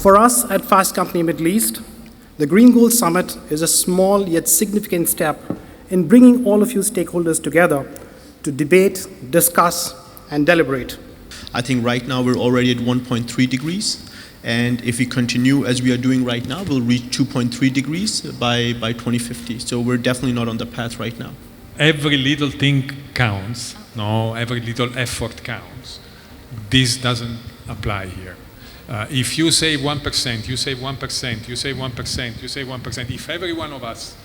For us at Fast Company Middle East, the Green Goals Summit is a small yet significant step in bringing all of you stakeholders together to debate, discuss, and deliberate. I think right now we're already at 1.3 degrees. And if we continue as we are doing right now, we'll reach 2.3 degrees by 2050. So we're definitely not on the path right now. Every little thing counts. No, every little effort counts. This doesn't apply here. If you save 1%, you save 1%, you save 1%, you save 1%. If every one of us,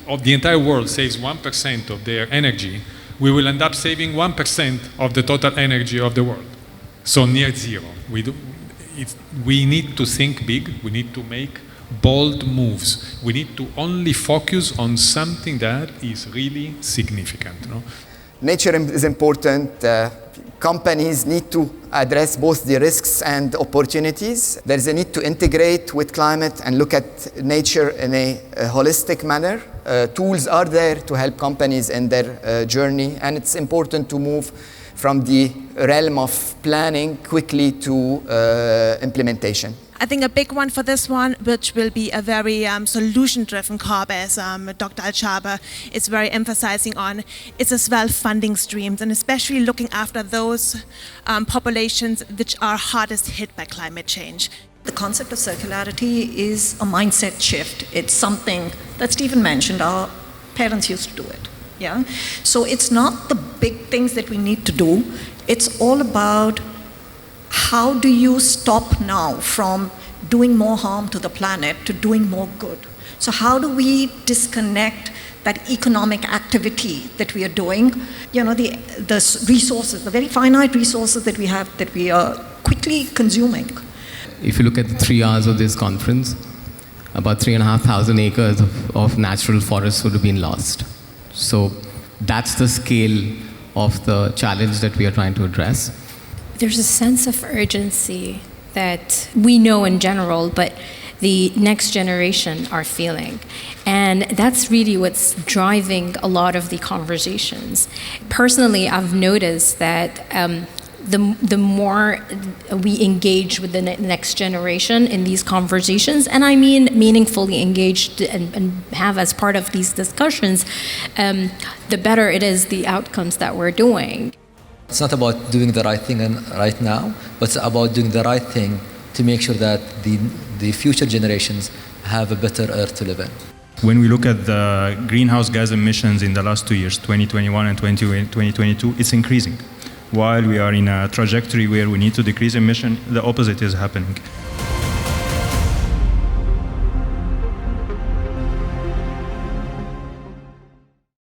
of the entire world, saves 1% of their energy, we will end up saving 1% of the total energy of the world. So near zero. We need to think big. We need to make bold moves. We need to only focus on something that is really significant. No? Nature is important. Companies need to address both the risks and opportunities. There's a need to integrate with climate and look at nature in a holistic manner. Tools are there to help companies in their journey, and it's important to move from the realm of planning quickly to implementation. I think a big one for this one, which will be a very solution-driven COP, as Dr. Al-Shaber is very emphasizing on, is as well funding streams, and especially looking after those populations which are hardest hit by climate change. The concept of circularity is a mindset shift. It's something that Stephen mentioned. Our parents used to do it. Yeah? So it's not the big things that we need to do. It's all about how do you stop now from doing more harm to the planet to doing more good. So how do we disconnect that economic activity that we are doing, the resources, the very finite resources that we have that we are quickly consuming. If you look at the 3 hours of this conference, about 3,500 acres of natural forests would have been lost. So that's the scale of the challenge that we are trying to address. There's a sense of urgency that we know in general, but the next generation are feeling. And that's really what's driving a lot of the conversations. Personally, I've noticed that the more we engage with the next generation in these conversations, and I mean meaningfully engaged and have as part of these discussions, the better it is the outcomes that we're doing. It's not about doing the right thing right now, but it's about doing the right thing to make sure that the future generations have a better earth to live in. When we look at the greenhouse gas emissions in the last 2 years, 2021 and 2022, it's increasing. While we are in a trajectory where we need to decrease emission, the opposite is happening.